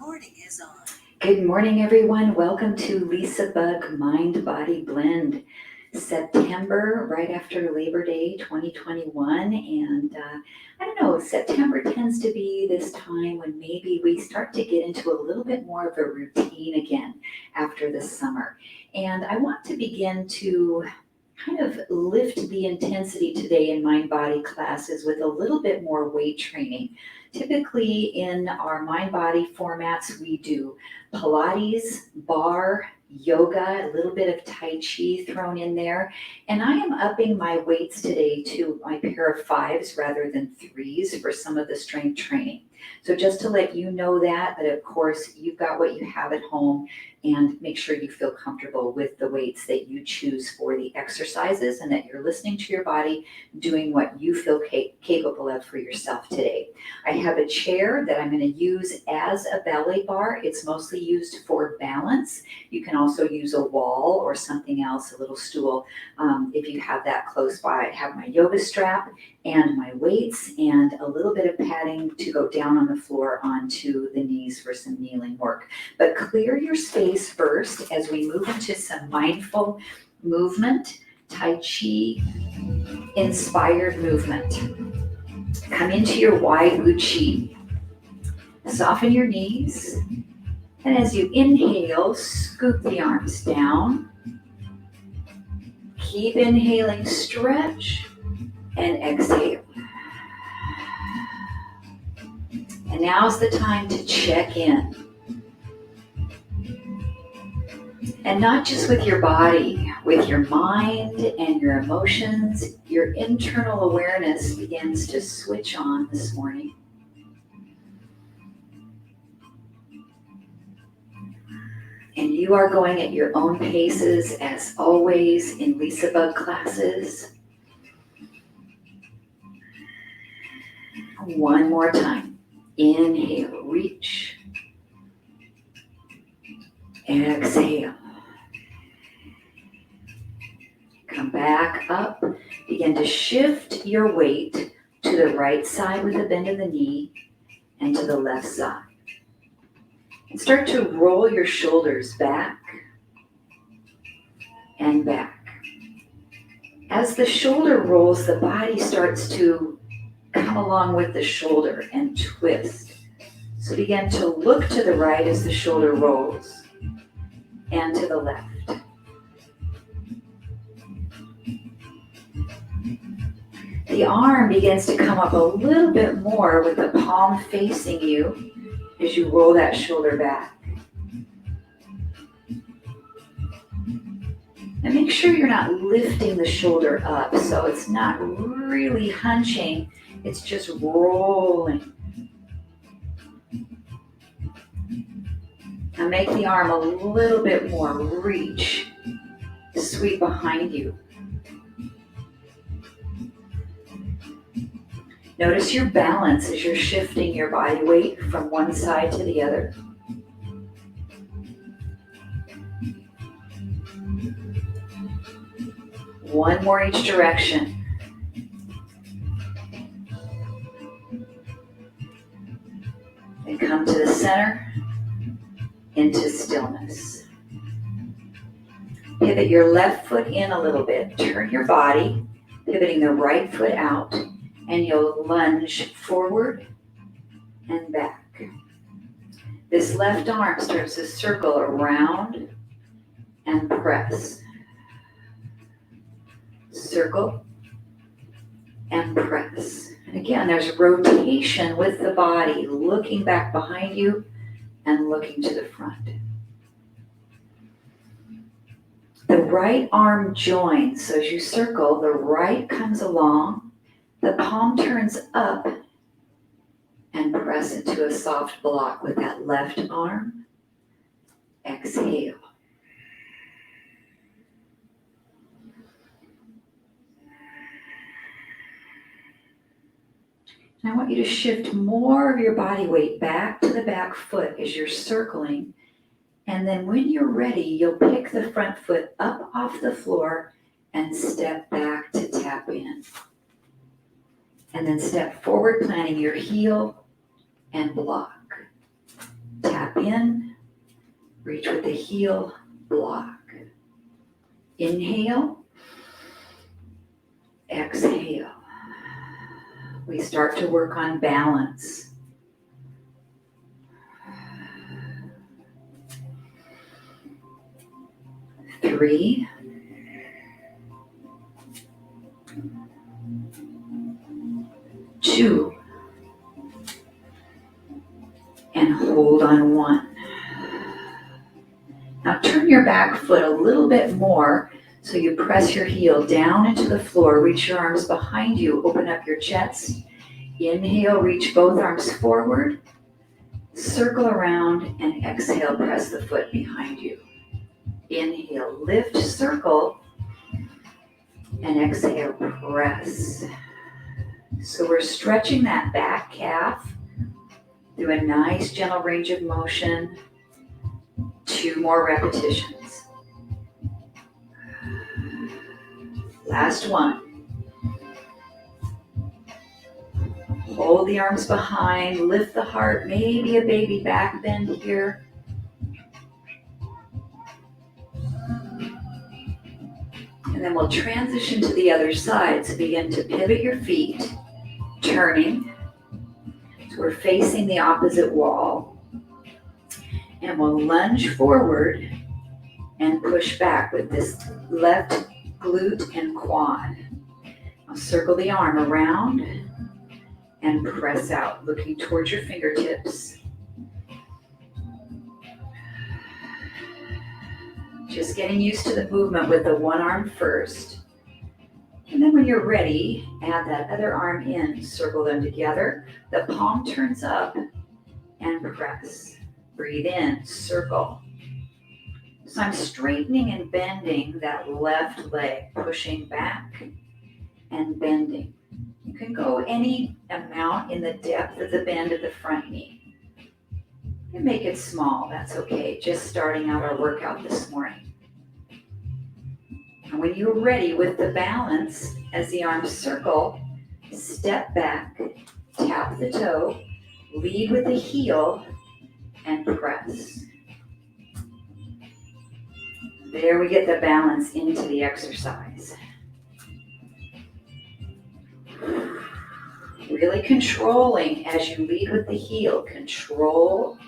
recording is on. Good morning, everyone. Welcome to LisaBug Mind Body Blend. September, right after Labor Day 2021. And I don't know, September tends to be this time when maybe we start to get into a little bit more of a routine again after the summer. And I want to begin to kind of lift the intensity today in mind body classes with a little bit more weight training. Typically in our mind body formats, we do Pilates, Barre, yoga, a little bit of Tai Chi thrown in there. And I am upping my weights today to my pair of fives rather than threes for some of the strength training. So just to let you know that of course you've got what you have at home, and make sure you feel comfortable with the weights that you choose for the exercises and that you're listening to your body, doing what you feel capable of for yourself today. I have a chair that I'm going to use as a ballet bar. It's mostly used for balance. You can also use a wall or something else, a little stool, if you have that close by. I have my yoga strap and my weights and a little bit of padding to go down on the floor onto the knees for some kneeling work. But clear your space first as we move into some mindful movement, Tai Chi inspired movement. Come into your wide Uchi. Soften your knees. And as you inhale, scoop the arms down. Keep inhaling, stretch, and exhale. And now's the time to check in. And not just with your body, with your mind and your emotions. Your internal awareness begins to switch on this morning. And you are going at your own paces, as always, in LisaBug classes. One more time. Inhale, reach. Exhale. Come back up. Begin to shift your weight to the right side with a bend of the knee and to the left side. And start to roll your shoulders back and back. As the shoulder rolls, the body starts to come along with the shoulder and twist. So begin to look to the right as the shoulder rolls and to the left. The arm begins to come up a little bit more with the palm facing you as you roll that shoulder back. And make sure you're not lifting the shoulder up, so it's not really hunching, it's just rolling. Now make the arm a little bit more reach, sweep behind you. Notice your balance as you're shifting your body weight from one side to the other. One more each direction. And come to the center, into stillness. Pivot your left foot in a little bit. Turn your body, pivoting the right foot out, and you'll lunge forward and back. This left arm starts to circle around and press. Circle and press. And again, there's rotation with the body, looking back behind you and looking to the front. The right arm joins, so as you circle, the right comes along, the palm turns up, and press into a soft block with that left arm. Exhale. And I want you to shift more of your body weight back to the back foot as you're circling. And then when you're ready, you'll pick the front foot up off the floor and step back to tap in. And then step forward, planting your heel and block. Tap in in, reach with the heel, block. Inhale, exhale. We start to work on balance. Three, two, and hold on one. Now turn your back foot a little bit more so you press your heel down into the floor, reach your arms behind you, open up your chest. Inhale, reach both arms forward, circle around, and exhale, press the foot behind you. Inhale, lift, circle, and exhale, press. So we're stretching that back calf through a nice gentle range of motion. 2 more repetitions. Last one. Hold the arms behind, lift the heart, maybe a baby back bend here. And then we'll transition to the other side. So begin to pivot your feet, turning. So we're facing the opposite wall. And we'll lunge forward and push back with this left glute and quad. I'll circle the arm around and press out, looking towards your fingertips. Just getting used to the movement with the one arm first. And then when you're ready, add that other arm in, circle them together. The palm turns up and press. Breathe in, circle. So I'm straightening and bending that left leg, pushing back and bending. You can go any amount in the depth of the bend of the front knee. You can make it small, that's okay. Just starting out our workout this morning. And when you're ready with the balance, as the arms circle, step back, tap the toe, lead with the heel, and press. There we get the balance into the exercise. Really controlling as you lead with the heel. Control.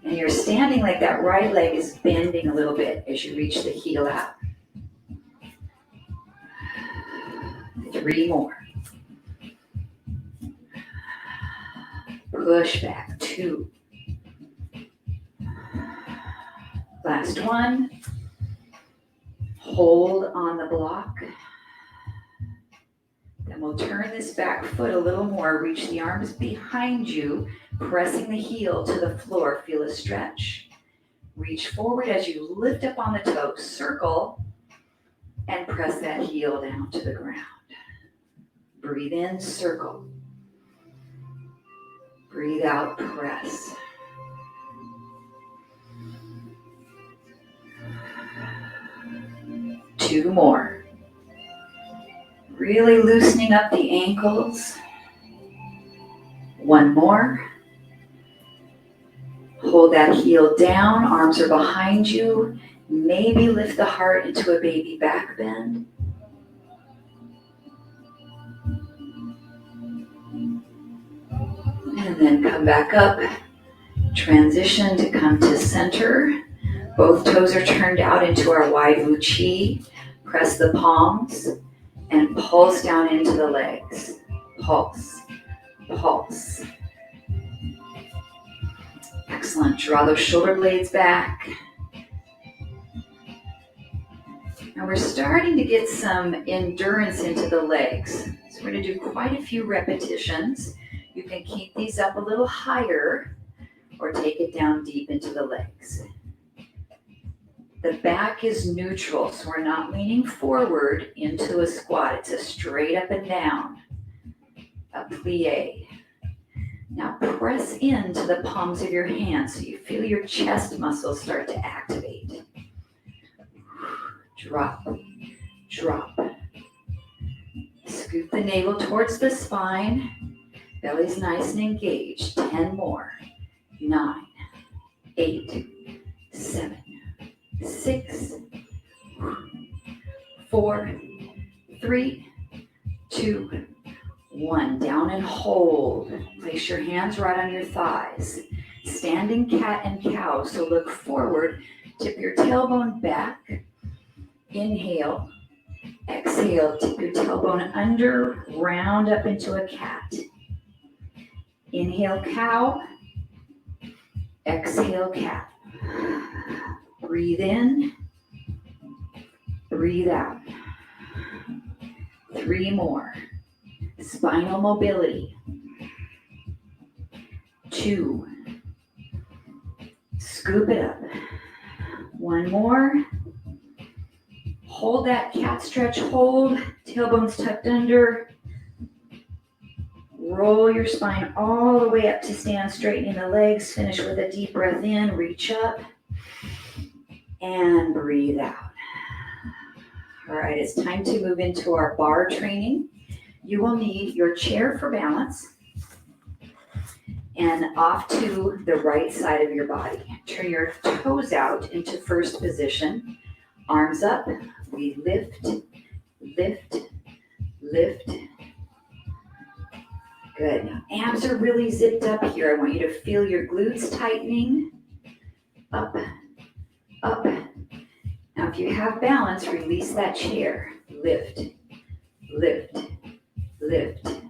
And you're standing like that right leg is bending a little bit as you reach the heel out. 3 more. Push back, 2. Last one. Hold on the block. Then we'll turn this back foot a little more. Reach the arms behind you, pressing the heel to the floor. Feel a stretch. Reach forward as you lift up on the toes. Circle and press that heel down to the ground. Breathe in, circle. Breathe out, press. Two more. Really loosening up the ankles. One more. Hold that heel down, arms are behind you. Maybe lift the heart into a baby back bend. And then come back up. Transition to come to center. Both toes are turned out into our wide Wu Chi. Press the palms and pulse down into the legs. Pulse, pulse. Excellent. Draw those shoulder blades back. Now we're starting to get some endurance into the legs. So we're going to do quite a few repetitions. You can keep these up a little higher or take it down deep into the legs. The back is neutral, so we're not leaning forward into a squat. It's a straight up and down, a plie. Now press into the palms of your hands so you feel your chest muscles start to activate. Drop, drop. Scoop the navel towards the spine. Belly's nice and engaged. 10 more. 9, 8, 7, 6, 4, 3, 2, 1. Down and hold. Place your hands right on your thighs. Standing cat and cow. So look forward. Tip your tailbone back. Inhale. Exhale. Tip your tailbone under. Round up into a cat. Inhale, cow. Exhale, cat. Breathe in. Breathe out. 3 more. Spinal mobility. 2. Scoop it up. 1 more. Hold that cat stretch. Hold. Tailbone's tucked under. Roll your spine all the way up to stand, straightening the legs. Finish with a deep breath in. Reach up. And breathe out. All right, it's time to move into our bar training. You will need your chair for balance and off to the right side of your body. Turn your toes out into first position. Arms up. We lift, lift, lift. Good. Now, abs are really zipped up here. I want you to feel your glutes tightening. Up, up. Now, if you have balance, release that chair. Lift, lift, lift.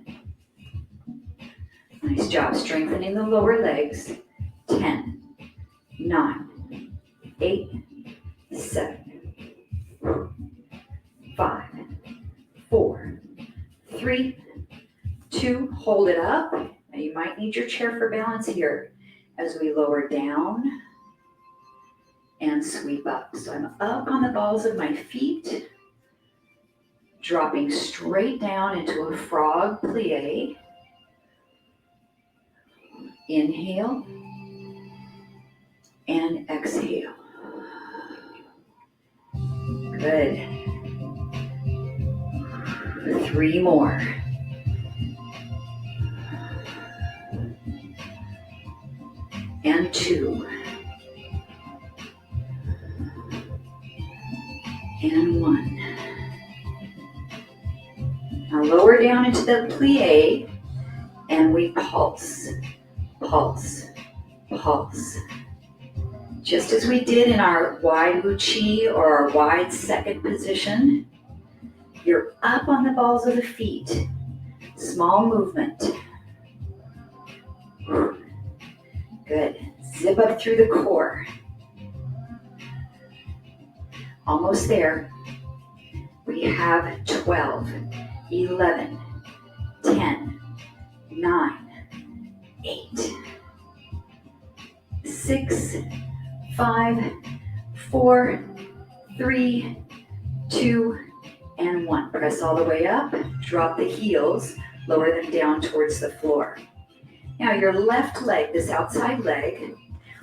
Nice job strengthening the lower legs. 10, 9, 8, 7, 5, 4, 3, 2. Hold it up. Now you might need your chair for balance here as we lower down and sweep up. So I'm up on the balls of my feet, dropping straight down into a frog plie. Inhale and exhale. Good. 3 more. And 2. And 1. Now lower down into the plie and we pulse, pulse, pulse. Just as we did in our wide Chi or our wide second position, you're up on the balls of the feet. Small movement. Good. Zip up through the core. Almost there. We have 12, 11, 10, 9, 8, 6, 5, 4, 3, 2, and 1. Press all the way up. Drop the heels. Lower them down towards the floor. Now your left leg, this outside leg,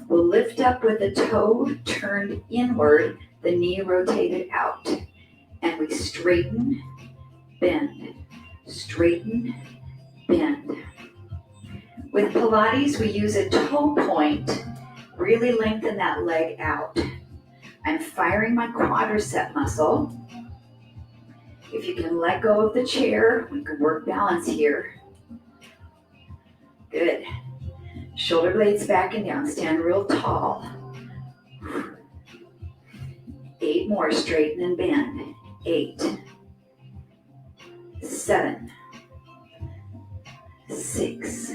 will lift up with the toe turned inward, the knee rotated out. And we straighten, bend, straighten, bend. With Pilates, we use a toe point, really lengthen that leg out. I'm firing my quadricep muscle. If you can let go of the chair, we can work balance here. Good. Shoulder blades back and down. Stand real tall. 8 more. Straighten and bend. 8, 7, 6.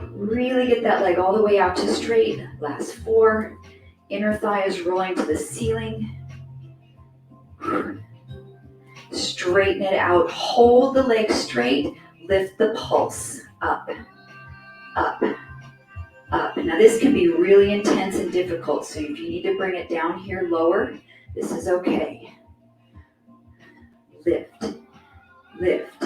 Really get that leg all the way out to straight. Last 4. Inner thigh is rolling to the ceiling. Straighten it out. Hold the leg straight. Lift the pulse. Up, up, up. Now this can be really intense and difficult, so if you need to bring it down here lower, this is okay. Lift, lift.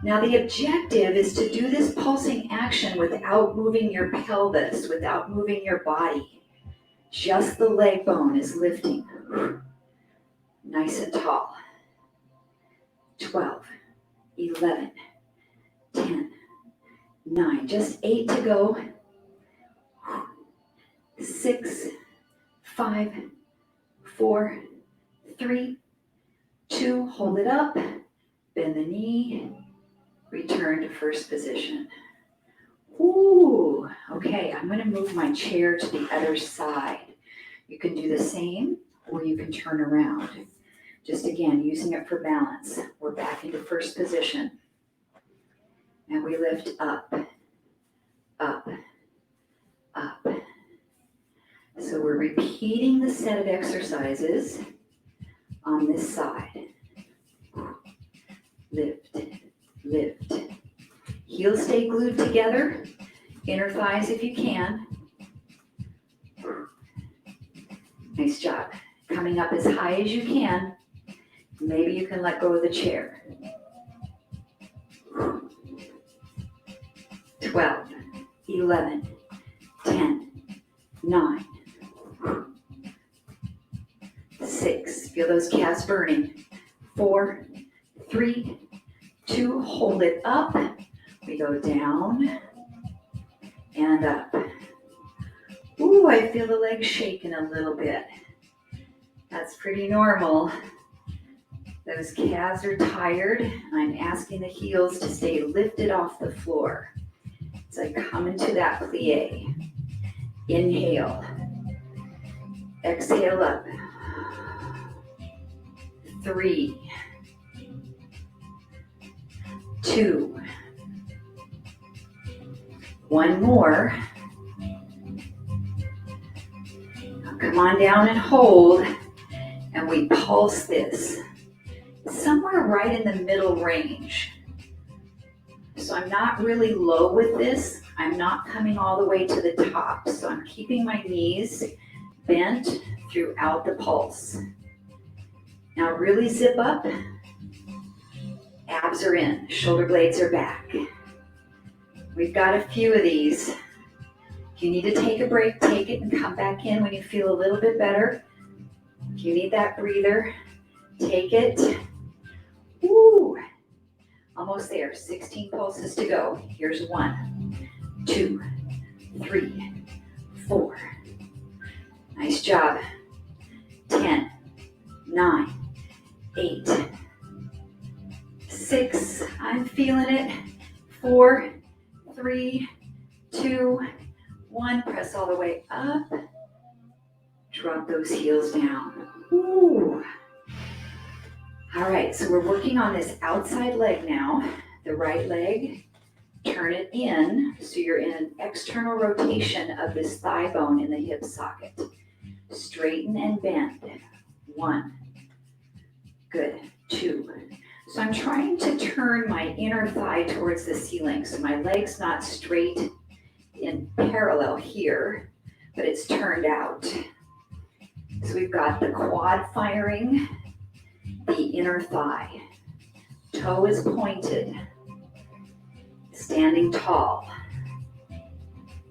Now the objective is to do this pulsing action without moving your pelvis, without moving your body. Just the leg bone is lifting. Nice and tall. 12, 11, 10, 9, just 8 to go. 6, 5, 4, 3, 2, hold it up, bend the knee, return to first position. Ooh, okay, I'm gonna move my chair to the other side. You can do the same, or you can turn around. Just again, using it for balance. We're back into first position. And we lift up, up, up. So we're repeating the set of exercises on this side. Lift, lift. Heels stay glued together. Inner thighs if you can. Nice job. Coming up as high as you can. Maybe you can let go of the chair. 12, 11, 10, 9, 6. Feel those calves burning. 4, 3, 2. Hold it up. We go down and up. Ooh, I feel the legs shaking a little bit. That's pretty normal. Those calves are tired. I'm asking the heels to stay lifted off the floor. As I come into that plie. Inhale. Exhale up. 3, 2. One more. Now come on down and hold. And we pulse this. Somewhere right in the middle range. So I'm not really low with this. I'm not coming all the way to the top. So I'm keeping my knees bent throughout the pulse. Now really zip up. Abs are in, shoulder blades are back. We've got a few of these. If you need to take a break, take it and come back in when you feel a little bit better. If you need that breather, take it. Woo! Almost there, 16 pulses to go. Here's 1, 2, 3, 4. Nice job. 10, 9, 8, 6. I'm feeling it. 4, 3, 2, 1. Press all the way up. Drop those heels down. Ooh. All right, so we're working on this outside leg now. The right leg, turn it in so you're in an external rotation of this thigh bone in the hip socket. Straighten and bend. 1. Good. 2. So I'm trying to turn my inner thigh towards the ceiling. So my leg's not straight in parallel here, but it's turned out. So we've got the quad firing, the inner thigh. Toe is pointed. Standing tall.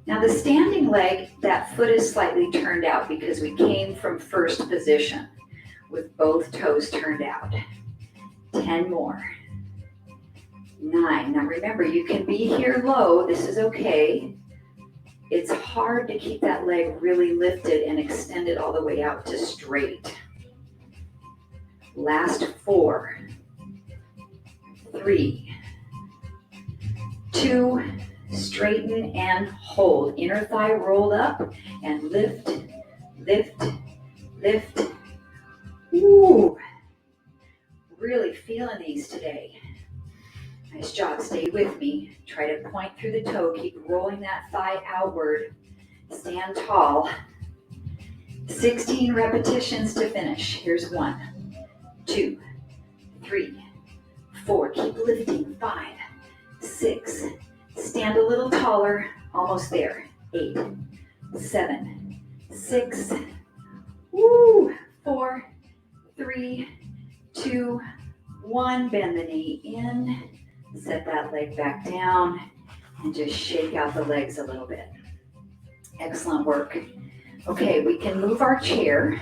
Now the standing leg, that foot is slightly turned out because we came from first position with both toes turned out. 10 more. 9. Now remember, you can be here low. This is okay. It's hard to keep that leg really lifted and extended all the way out to straight. Last 4. 3. 2. Straighten and hold. Inner thigh rolled up and lift, lift, lift. Ooh. Really feeling these today. Nice job. Stay with me. Try to point through the toe. Keep rolling that thigh outward. Stand tall. 16 repetitions to finish. Here's 1, 2, 3, 4. Keep lifting. 5, 6. Stand a little taller. Almost there. 8, 7, 6. Woo. 4, 3, 2, 1. Bend the knee in. Set that leg back down and just shake out the legs a little bit. Excellent work. Okay, we can move our chair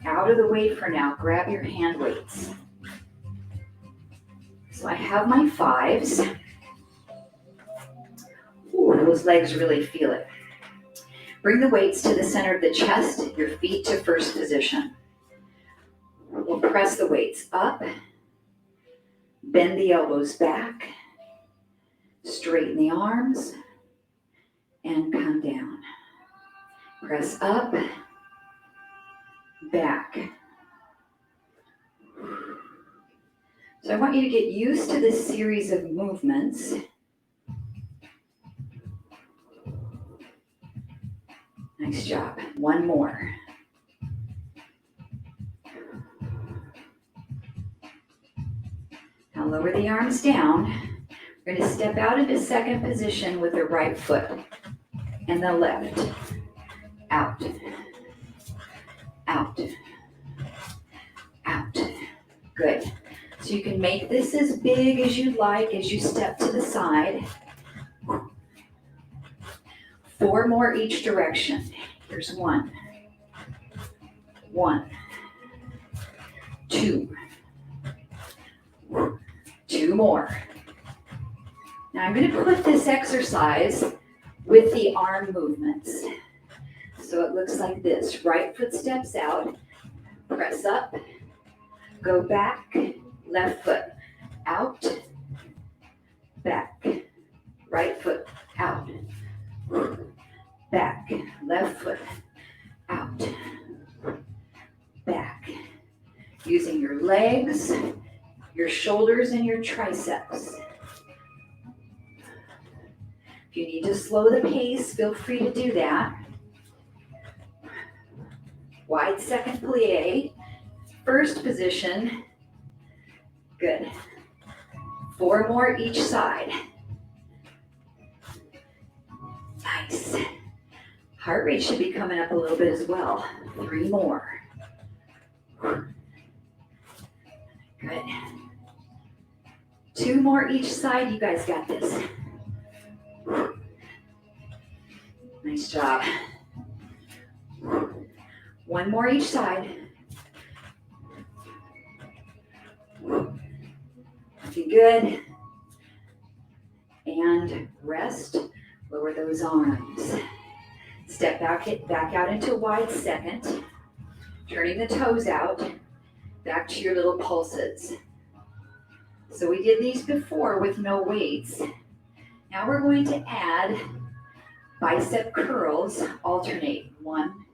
out of the way for now. Grab your hand weights. So I have my 5s. Ooh, those legs really feel it. Bring the weights to the center of the chest, your feet to first position. We'll press the weights up, bend the elbows back, straighten the arms, and come down. Press up, back. So I want you to get used to this series of movements. Nice job. One more. Now lower the arms down. We're going to step out into second position with the right foot and the left. Out, out, out. Good. So you can make this as big as you like as you step to the side. 4 more each direction. Here's 1, 1, 2, 2 more. Now I'm going to put this exercise with the arm movements. So it looks like this. Right foot steps out, press up, go back, left foot out, back, right foot out, back, left foot out, back. Using your legs, your shoulders, and your triceps. If you need to slow the pace, feel free to do that. Wide second plie, first position. Good. 4 more each side. Nice. Heart rate should be coming up a little bit as well. 3 more. Good. 2 more each side. You guys got this. Nice job. 1 more each side. Looking good. And rest. Lower those arms. Step back out into wide second. Turning the toes out. Back to your little pulses. So we did these before with no weights. Now we're going to add bicep curls. Alternate. 1,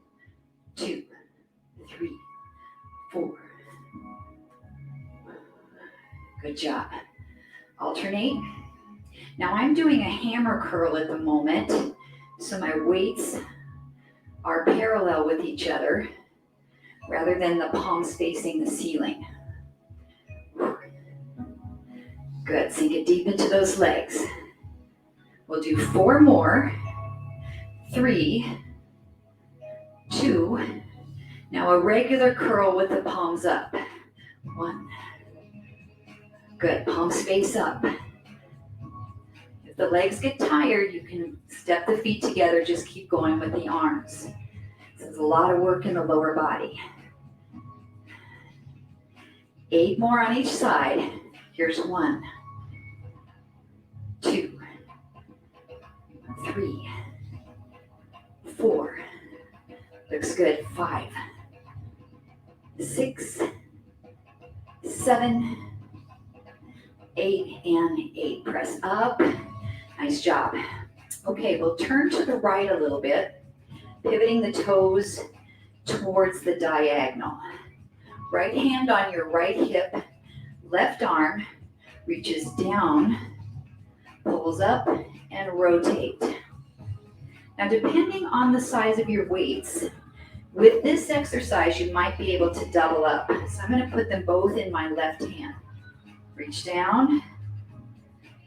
2, 3, 4. Good job. Alternate. Now I'm doing a hammer curl at the moment, so my weights are parallel with each other rather than the palms facing the ceiling. Good. Sink it deep into those legs. We'll do 4 more. 3, 2. Now a regular curl with the palms up. 1. Good. Palms face up. If the legs get tired, you can step the feet together. Just keep going with the arms. This is a lot of work in the lower body. 8 more on each side. Here's 1, 2, 3, 4. Looks good. 5, 6, 7, 8, and 8. Press up. Nice job. Okay, we'll turn to the right a little bit, pivoting the toes towards the diagonal. Right hand on your right hip, left arm reaches down, pulls up, and rotate. Now, depending on the size of your weights, with this exercise, you might be able to double up. So I'm going to put them both in my left hand. Reach down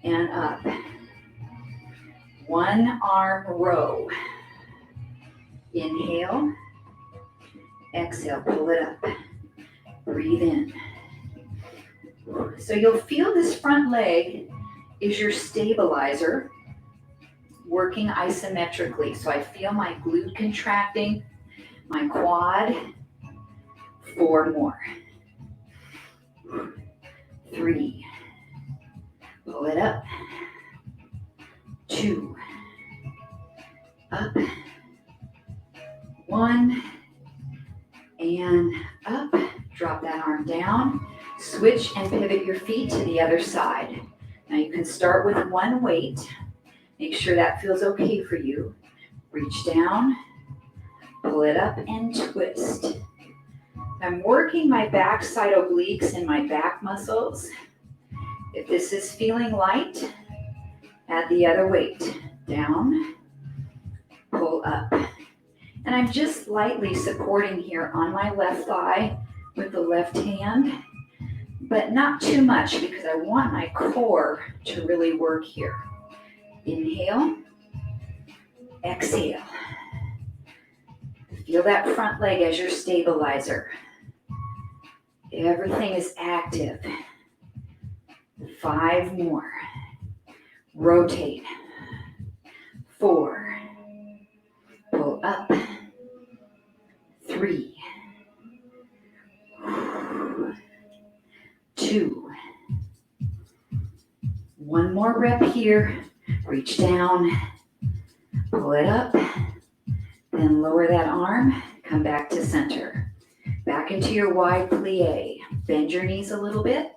and up. 1 arm row. Inhale. Exhale, pull it up. Breathe in. So you'll feel this front leg is your stabilizer working isometrically. So I feel my glute contracting, my quad. 4 more. 3. Pull it up. 2. Up. 1 and up. Drop that arm down. Switch and pivot your feet to the other side. Now you can start with one weight. Make sure that feels okay for you. Reach down, pull it up and twist. I'm working my backside obliques and my back muscles. If this is feeling light, add the other weight. Down, pull up. And I'm just lightly supporting here on my left thigh with the left hand, but not too much because I want my core to really work here. Inhale, exhale. Feel that front leg as your stabilizer. Everything is active. 5 more. Rotate. 4. Pull up. 3. 2. 1 more rep here. Reach down. Pull it up. Then lower that arm. Come back to center. Back into your wide plie. Bend your knees a little bit.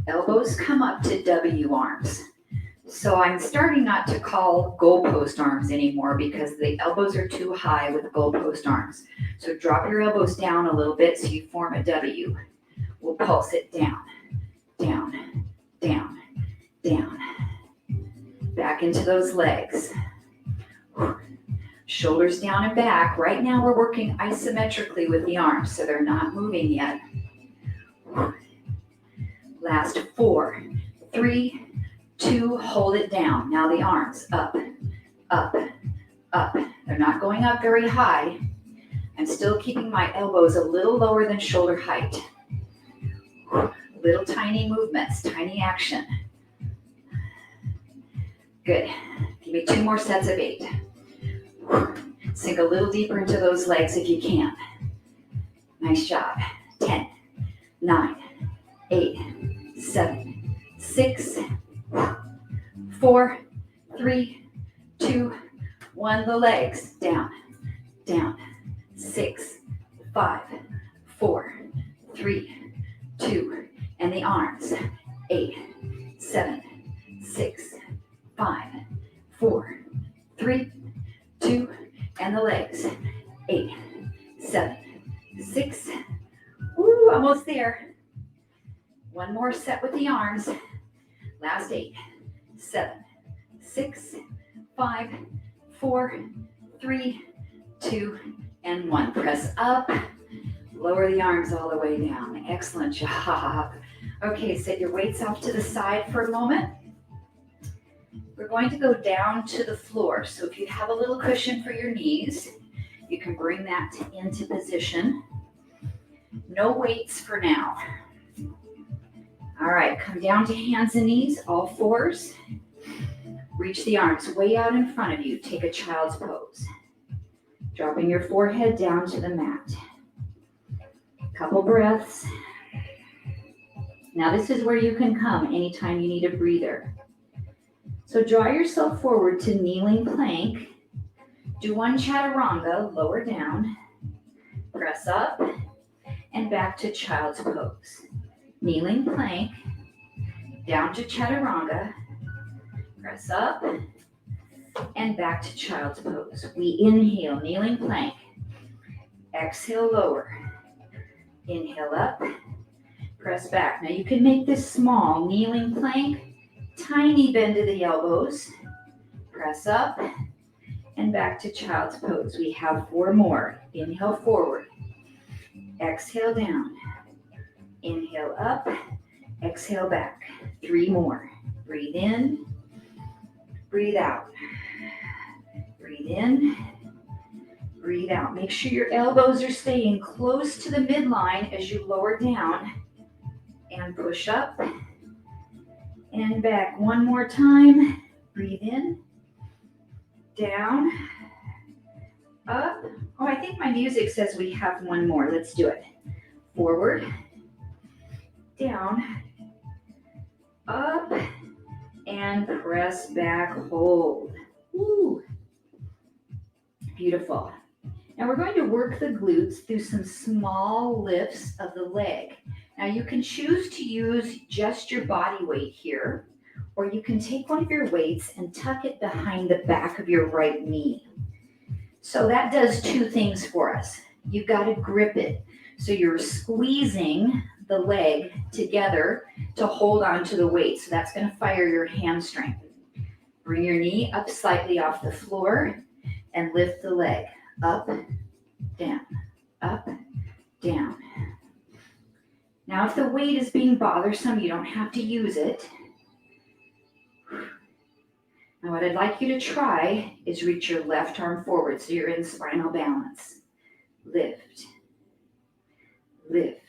Elbows come up to W arms. So I'm starting not to call goalpost arms anymore because the elbows are too high with goalpost arms. So drop your elbows down a little bit so you form a W. We'll pulse it down, down, down, down. Back into those legs. Shoulders down and back. Right now we're working isometrically with the arms, so they're not moving yet. Last 4, 3, 2, hold it down. Now the arms up, up, up. They're not going up very high. I'm still keeping my elbows a little lower than shoulder height. Little tiny movements, tiny action. Good. Give me 2 more sets of 8. Sink a little deeper into those legs if you can. Nice job. 10, 9, 8, 7, 6, 4, 3, 2, 1. The legs down, down. 6, 5, 4, 3, 2, and the arms. 8, 7, 6, 5, 4, 3, 2, and the legs. 8, 7, 6. Woo, almost there. 1 more set with the arms. Last 8, 7, 6, 5, 4, 3, 2, and 1. Press up. Lower the arms all the way down. Excellent job. Okay, set your weights off to the side for a moment. We're going to go down to the floor. So if you have a little cushion for your knees, you can bring that into position. No weights for now. All right, come down to hands and knees, all fours. Reach the arms way out in front of you. Take a child's pose. Dropping your forehead down to the mat. Couple breaths. Now this is where you can come anytime you need a breather. So draw yourself forward to kneeling plank. Do 1 chaturanga, lower down. Press up and back to child's pose. Kneeling plank, down to chaturanga. Press up and back to child's pose. We inhale, kneeling plank. Exhale, lower. Inhale up, press back. Now you can make this small, kneeling plank, tiny bend to the elbows. Press up and back to child's pose. We have 4 more. Inhale forward. Exhale down. Inhale up. Exhale back. 3 more. Breathe in. Breathe out. Breathe in. Breathe out. Make sure your elbows are staying close to the midline as you lower down. And push up. And back. 1 more time. Breathe in. Down. Up. Oh, I think my music says we have 1 more. Let's do it. Forward. Down. Up. And press back. Hold. Woo. Beautiful. Now we're going to work the glutes through some small lifts of the leg. Now you can choose to use just your body weight here, or you can take one of your weights and tuck it behind the back of your right knee. So that does two things for us. You've got to grip it. So you're squeezing the leg together to hold on to the weight. So that's going to fire your hamstring. Bring your knee up slightly off the floor and lift the leg up, down, up, down. Now, if the weight is being bothersome, you don't have to use it. Now, what I'd like you to try is reach your left arm forward so you're in spinal balance. Lift, lift.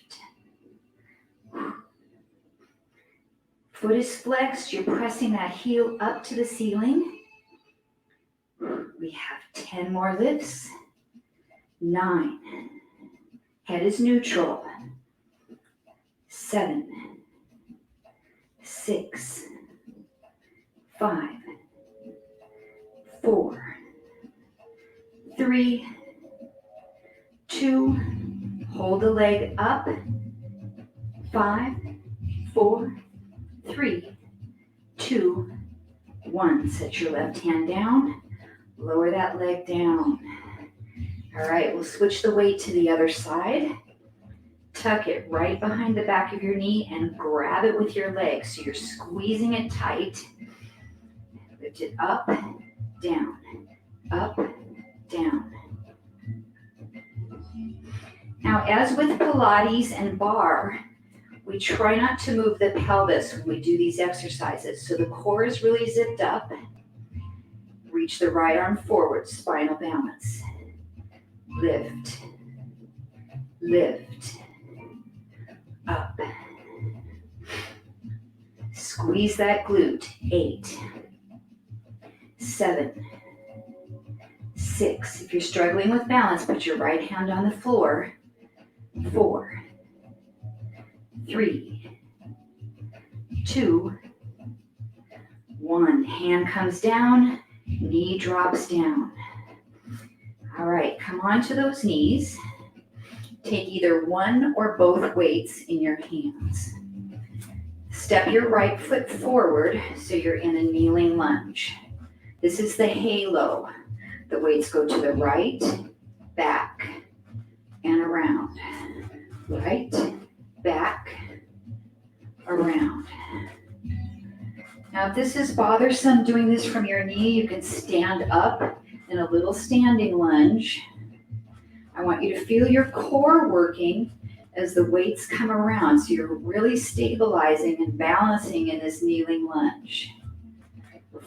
Foot is flexed, you're pressing that heel up to the ceiling. We have 10 more lifts. 9. Head is neutral. 7, 6, 5, 4, 3, 2, hold the leg up. 5, 4, 3, 2, 1. Set your left hand down. Lower that leg down. All right, we'll switch the weight to the other side. Tuck it right behind the back of your knee and grab it with your leg. So you're squeezing it tight. Lift it up, down, up, down. Now, as with Pilates and Barre, we try not to move the pelvis when we do these exercises. So the core is really zipped up. Reach the right arm forward, spinal balance. Lift, lift, up. Squeeze that glute. 8, 7, 6. If you're struggling with balance, put your right hand on the floor. 4, 3, 2, 1. Hand comes down, knee drops down. All right, come onto those knees. Take either one or both weights in your hands. Step your right foot forward so you're in a kneeling lunge. This is the halo. The weights go to the right, back, and around. Right, back, around. Now, if this is bothersome doing this from your knee, you can stand up in a little standing lunge. I want you to feel your core working as the weights come around. So you're really stabilizing and balancing in this kneeling lunge.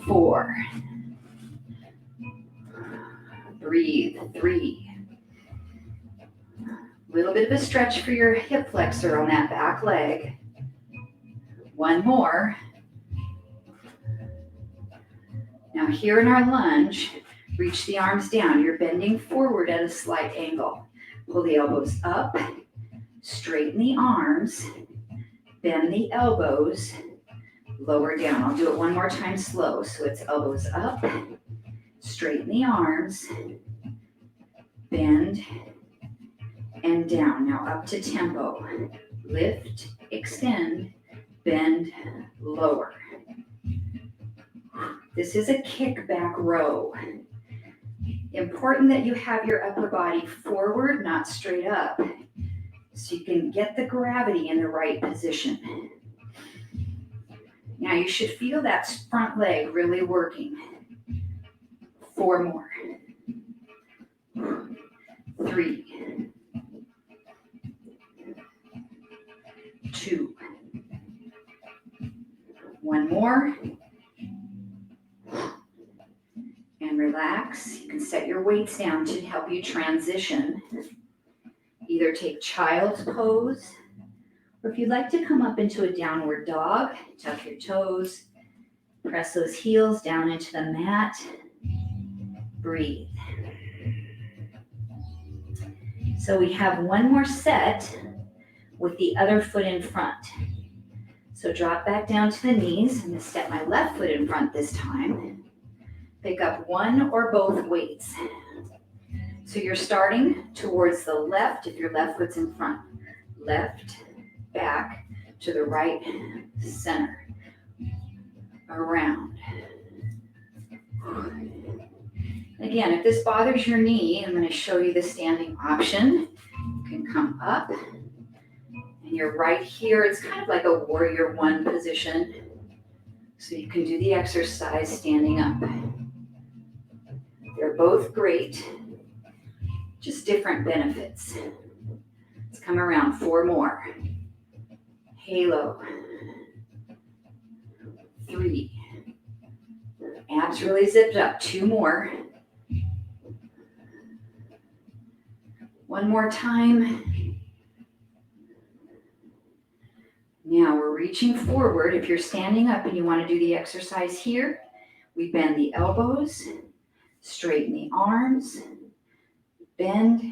4. Breathe. 3. A little bit of a stretch for your hip flexor on that back leg. 1 more. Now here in our lunge, reach the arms down. You're bending forward at a slight angle. Pull the elbows up, straighten the arms, bend the elbows, lower down. I'll do it one more time slow. So it's elbows up, straighten the arms, bend, and down. Now up to tempo. Lift, extend, bend, lower. This is a kickback row. Important that you have your upper body forward, not straight up, so you can get the gravity in the right position. Now you should feel that front leg really working. 4 more. 3, 2, 1 more. And relax. You can set your weights down to help you transition. Either take child's pose, or if you'd like to come up into a downward dog, tuck your toes, press those heels down into the mat, breathe. So we have one more set with the other foot in front. So drop back down to the knees. I'm going to step my left foot in front this time. Pick up one or both weights. So you're starting towards the left if your left foot's in front. Left, back, to the right, center, around. Again, if this bothers your knee, I'm going to show you the standing option. You can come up, and you're right here. It's kind of like a warrior one position. So you can do the exercise standing up. They're both great, just different benefits. Let's come around, 4 more. Halo. 3. Abs really zipped up, 2 more. 1 more time. Now we're reaching forward. If you're standing up and you want to do the exercise here, we bend the elbows, straighten the arms, bend,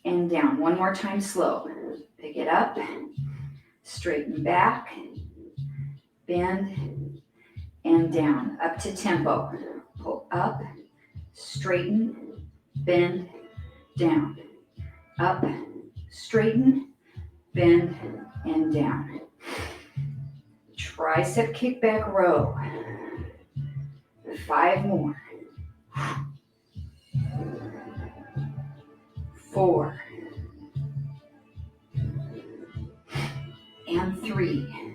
and down. 1 more time, slow. Pick it up, straighten back, bend, and down. Up to tempo. Pull up, straighten, bend, down. Up, straighten, bend, and down. Tricep kickback row. 5 more. 4. And 3.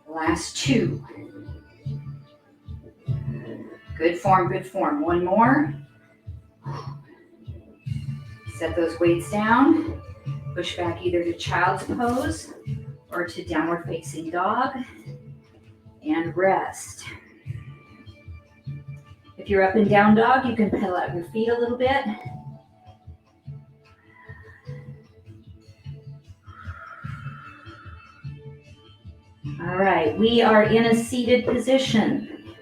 Last 2. Good form, good form. 1 more. Set those weights down. Push back either to child's pose or to downward facing dog. And rest. If you're up and down dog, you can pedal out your feet a little bit. All right, we are in a seated position.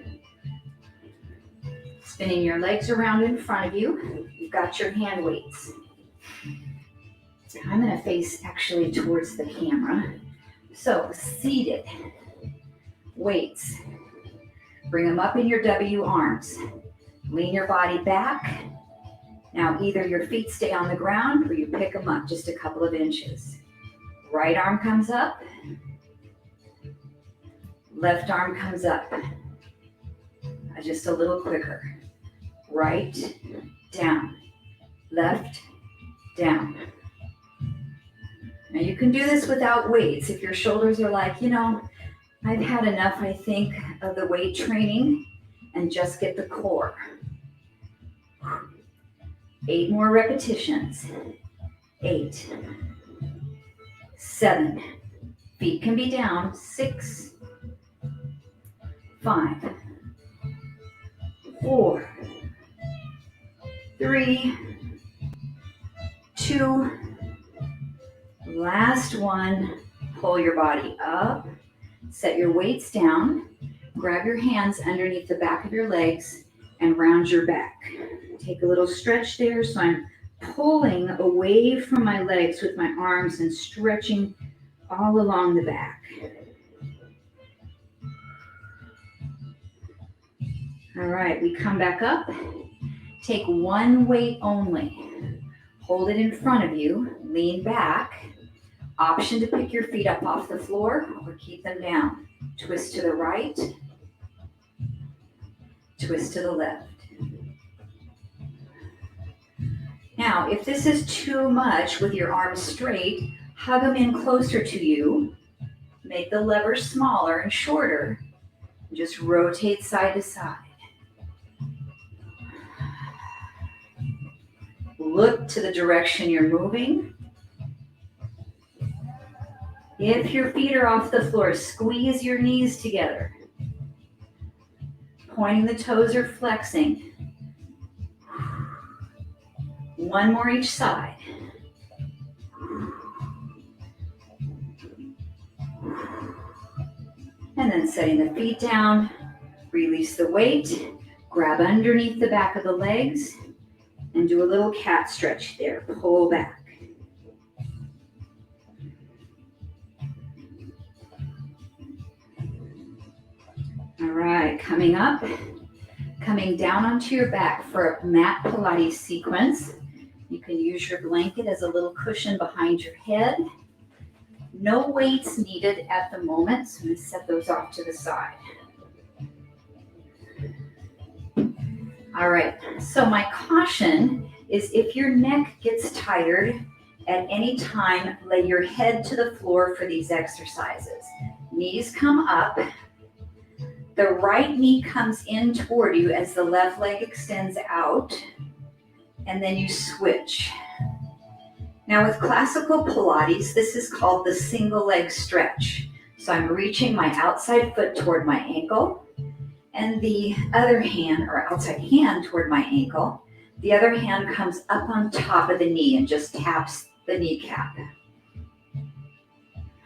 Spinning your legs around in front of you. You've got your hand weights. I'm going to face actually towards the camera. So, seated. Weights. Bring them up in your W arms. Lean your body back. Now, either your feet stay on the ground or you pick them up just a couple of inches. Right arm comes up. Left arm comes up. Just a little quicker. Right, down. Left, down. Now you can do this without weights. If your shoulders are like, I've had enough, I think, of the weight training, and just get the core. 8 more repetitions. 8. 7. Feet can be down. 6. 5. 4. 3. 2. Last one. Pull your body up. Set your weights down. Grab your hands underneath the back of your legs and round your back. Take a little stretch there. So I'm pulling away from my legs with my arms and stretching all along the back. All right, we come back up. Take 1 weight only. Hold it in front of you. Lean back. Option to pick your feet up off the floor or keep them down. Twist to the right. Twist to the left. Now, if this is too much with your arms straight, hug them in closer to you. Make the lever smaller and shorter. Just rotate side to side. Look to the direction you're moving. If your feet are off the floor, squeeze your knees together. Pointing the toes or flexing. 1 more each side. And then setting the feet down. Release the weight. Grab underneath the back of the legs. And do a little cat stretch there. Pull back. All right, coming up. Coming down onto your back for a mat Pilates sequence. You can use your blanket as a little cushion behind your head. No weights needed at the moment, so I'm going to set those off to the side. All right, so my caution is if your neck gets tired at any time, lay your head to the floor for these exercises. Knees come up. The right knee comes in toward you as the left leg extends out, and then you switch. Now with classical Pilates, this is called the single leg stretch. So I'm reaching my outside foot toward my ankle, and the other hand, or outside hand toward my ankle. The other hand comes up on top of the knee and just taps the kneecap.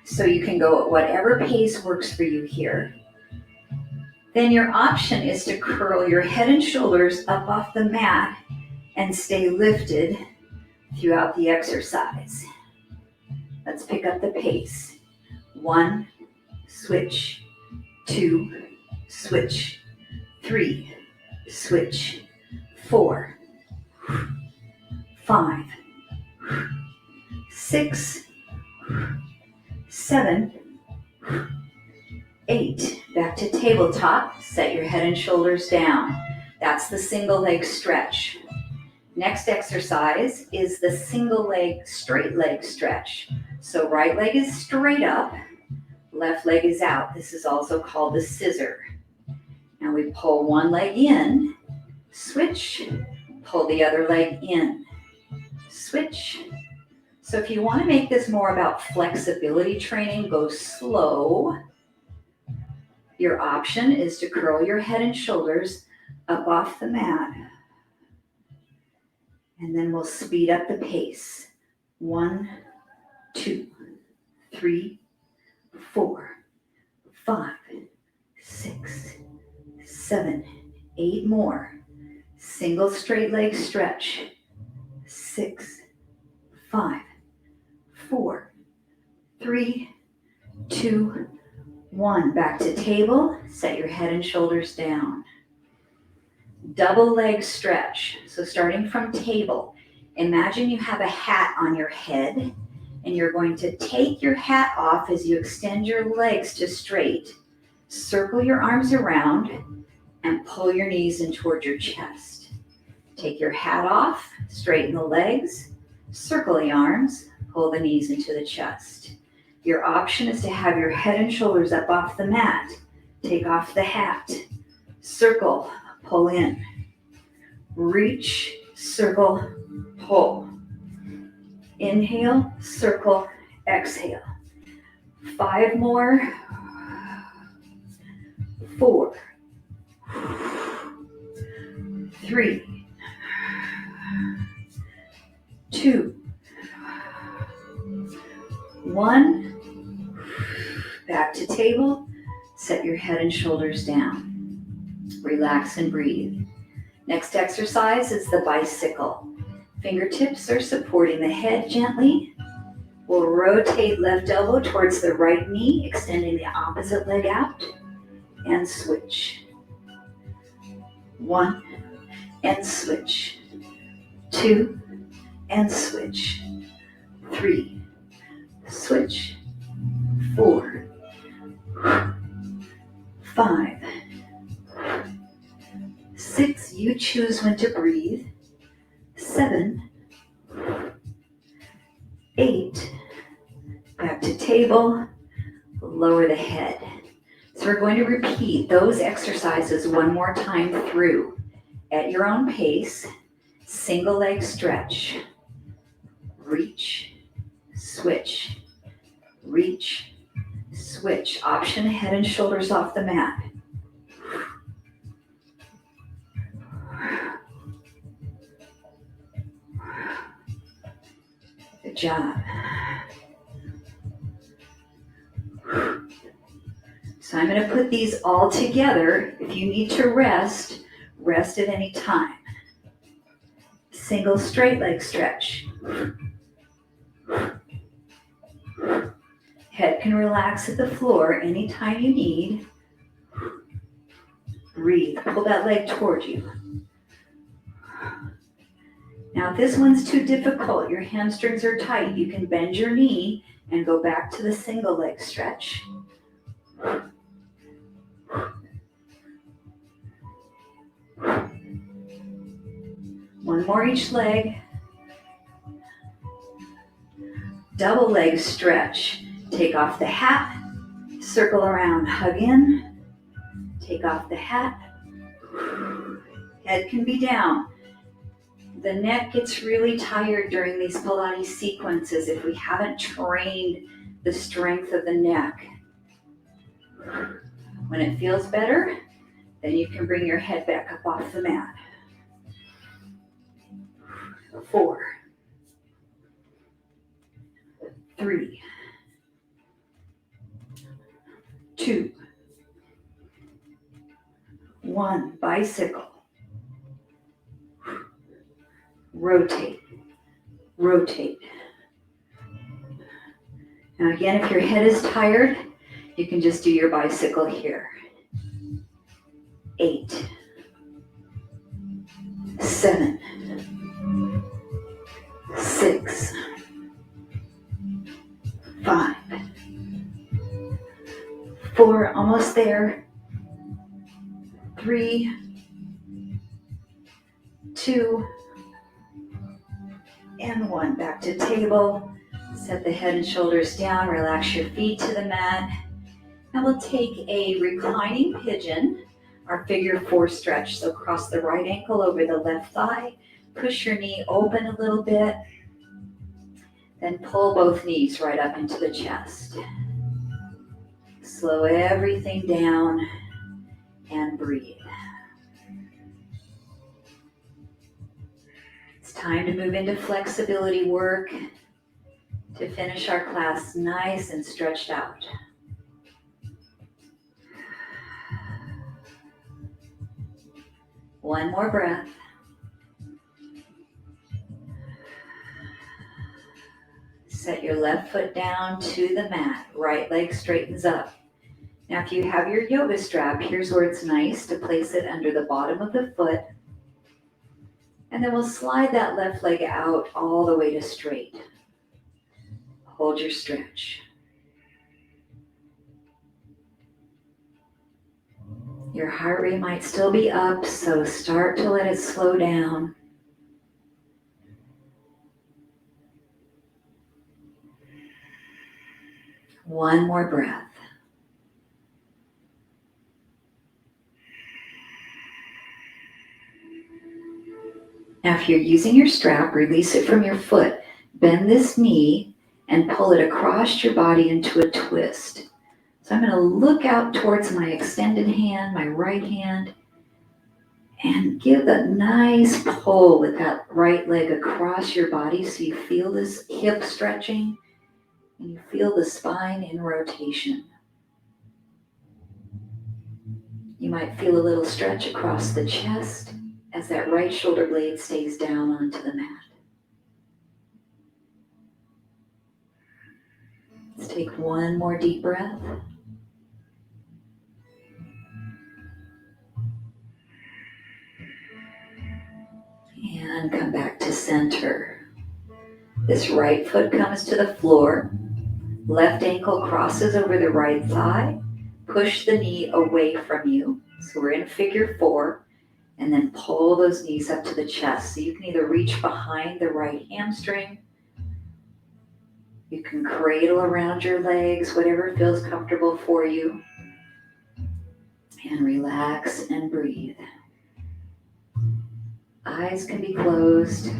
So you can go at whatever pace works for you here. Then your option is to curl your head and shoulders up off the mat and stay lifted throughout the exercise. Let's pick up the pace. 1, switch, 2, switch, 3, switch, 4, 5, 6, 7, 8. Back to tabletop. Set your head and shoulders down. That's the single leg stretch. Next exercise is the single leg, straight leg stretch. So right leg is straight up, left leg is out. This is also called the scissor. Now we pull one leg in, switch, pull the other leg in, switch. So if you want to make this more about flexibility training, go slow. Your option is to curl your head and shoulders up off the mat. And then we'll speed up the pace. 1, 2, 3, 4, 5, 6, 7, 8 more. Single straight leg stretch. 6, 5, 4, 3, 2, 1. Back to table. Set your head and shoulders down. Double leg stretch. So starting from table, imagine you have a hat on your head and you're going to take your hat off as you extend your legs to straight. Circle your arms around and pull your knees in toward your chest. Take your hat off, straighten the legs, circle the arms, pull the knees into the chest. Your option is to have your head and shoulders up off the mat. Take off the hat, circle, pull in, reach, circle, pull. Inhale, circle, exhale. 5 more. 4, 3, 2, 1. Back to table. Set your head and shoulders down. Relax and breathe. Next exercise is the bicycle. Fingertips are supporting the head gently. We'll rotate left elbow towards the right knee, extending the opposite leg out, and switch. 1, and switch. 2, and switch. 3, switch. 4, 5, 6, you choose when to breathe. 7, 8, back to table, lower the head. So we're going to repeat those exercises one more time through at your own pace. Single leg stretch, reach, switch, reach, switch. Option head and shoulders off the mat. Good job. So I'm going to put these all together. If you need to rest, rest at any time. Single straight leg stretch. Head can relax at the floor anytime you need. Breathe. Pull that leg towards you. Now, if this one's too difficult, your hamstrings are tight, you can bend your knee and go back to the single leg stretch. One more each leg. Double leg stretch. Take off the hat, circle around, hug in, take off the hat. Head can be down. The neck gets really tired during these Pilates sequences if we haven't trained the strength of the neck. When it feels better, then you can bring your head back up off the mat. 4, 3, 2, 1. Bicycle. Rotate, rotate. Now again, if your head is tired, you can just do your bicycle here. 8, 7, 6, 5, 4, almost there. 3, 2, and 1. Back to table. Set the head and shoulders down. Relax your feet to the mat. Now we'll take a reclining pigeon, our figure 4 stretch. So cross the right ankle over the left thigh. Push your knee open a little bit. Then pull both knees right up into the chest. Slow everything down and breathe. It's time to move into flexibility work to finish our class nice and stretched out. One more breath. Set your left foot down to the mat. Right leg straightens up. Now if you have your yoga strap, here's where it's nice to place it under the bottom of the foot. And then we'll slide that left leg out all the way to straight. Hold your stretch. Your heart rate might still be up, so start to let it slow down. One more breath. Now, if you're using your strap, release it from your foot. Bend this knee and pull it across your body into a twist. So I'm going to look out towards my extended hand, my right hand, and give a nice pull with that right leg across your body so you feel this hip stretching and you feel the spine in rotation. You might feel a little stretch across the chest as that right shoulder blade stays down onto the mat. Let's take one more deep breath. And come back to center. This right foot comes to the floor. Left ankle crosses over the right thigh. Push the knee away from you. So we're in figure 4. And then pull those knees up to the chest. So you can either reach behind the right hamstring. You can cradle around your legs, whatever feels comfortable for you. And relax and breathe. Eyes can be closed.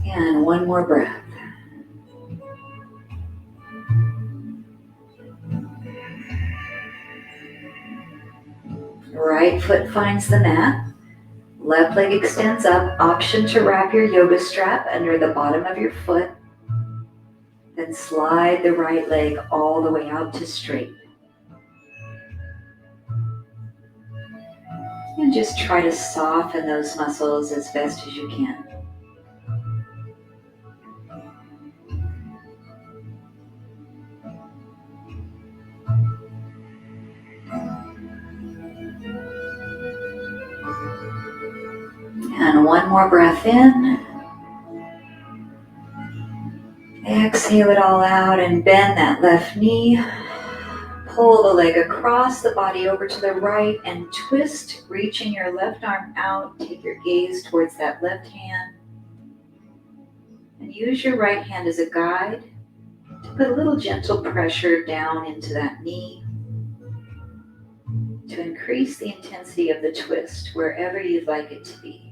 And one more breath. Right foot finds the mat. Left leg extends up. Option to wrap your yoga strap under the bottom of your foot. Then slide the right leg all the way out to straight. And just try to soften those muscles as best as you can. And one more breath in. Exhale it all out and bend that left knee. Pull the leg across the body over to the right and twist, reaching your left arm out. Take your gaze towards that left hand. And use your right hand as a guide to put a little gentle pressure down into that knee to increase the intensity of the twist wherever you'd like it to be.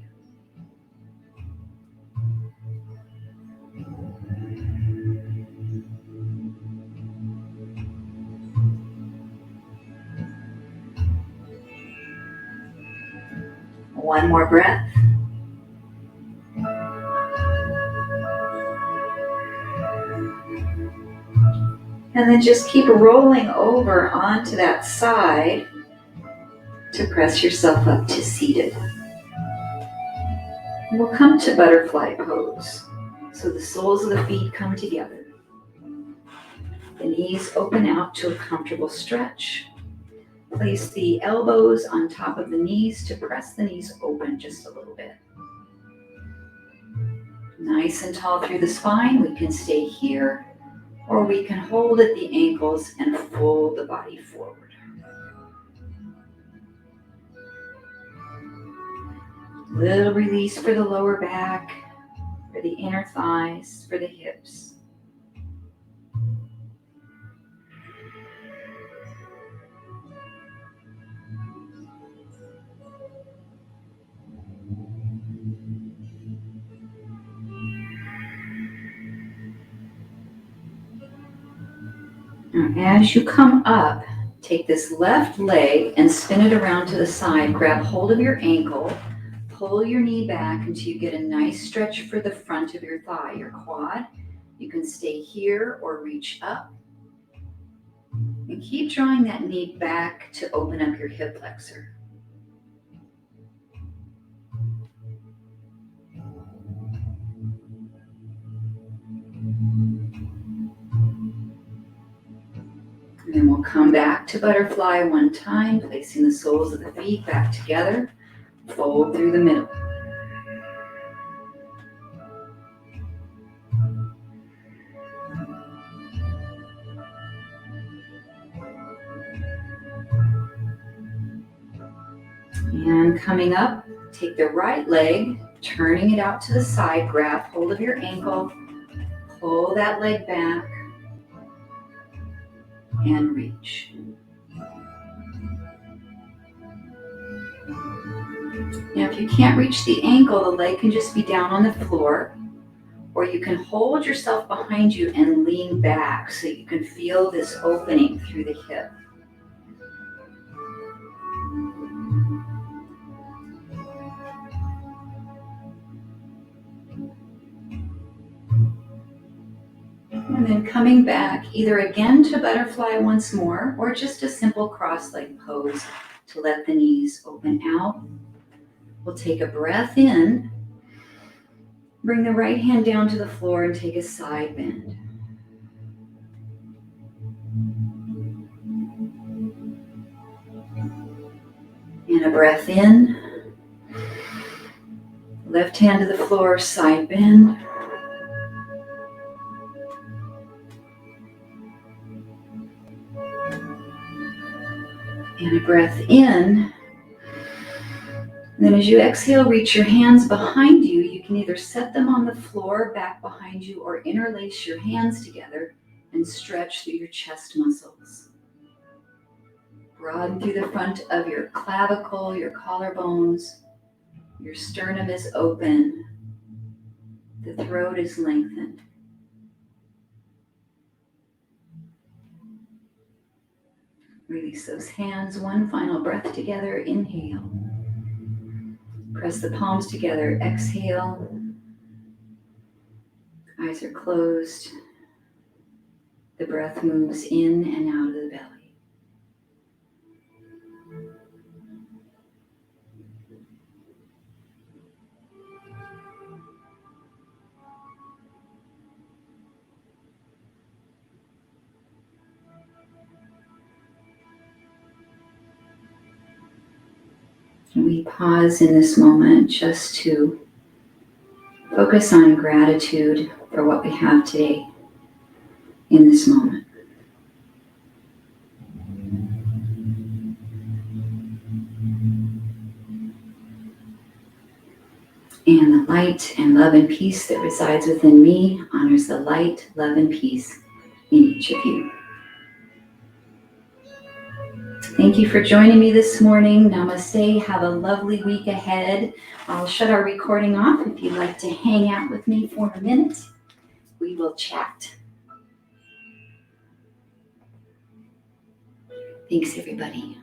One more breath. And then just keep rolling over onto that side to press yourself up to seated. And we'll come to butterfly pose. So the soles of the feet come together. The knees open out to a comfortable stretch. Place the elbows on top of the knees to press the knees open just a little bit. Nice and tall through the spine. We can stay here, or we can hold at the ankles and fold the body forward. Little release for the lower back, for the inner thighs, for the hips. Now, as you come up, take this left leg and spin it around to the side. Grab hold of your ankle. Pull your knee back until you get a nice stretch for the front of your thigh, your quad. You can stay here or reach up. And keep drawing that knee back to open up your hip flexor. And then we'll come back to butterfly one time, placing the soles of the feet back together. Fold through the middle. And coming up, take the right leg, turning it out to the side, grab hold of your ankle, pull that leg back, and reach. Now, if you can't reach the ankle, the leg can just be down on the floor, or you can hold yourself behind you and lean back so you can feel this opening through the hip. And then coming back, either again to butterfly once more, or just a simple cross-leg pose to let the knees open out. We'll take a breath in, bring the right hand down to the floor and take a side bend. And a breath in, left hand to the floor, side bend. And a breath in. And then as you exhale, reach your hands behind you. You can either set them on the floor back behind you or interlace your hands together and stretch through your chest muscles. Broaden through the front of your clavicle, your collarbones. Your sternum is open. The throat is lengthened. Release those hands. One final breath together. Inhale. Press the palms together. Exhale. Eyes are closed. The breath moves in and out of the belly. We pause in this moment just to focus on gratitude for what we have today in this moment. And the light and love and peace that resides within me honors the light, love, and peace in each of you. Thank you for joining me this morning. Namaste. Have a lovely week ahead. I'll shut our recording off. If you'd like to hang out with me for a minute, we will chat. Thanks, everybody.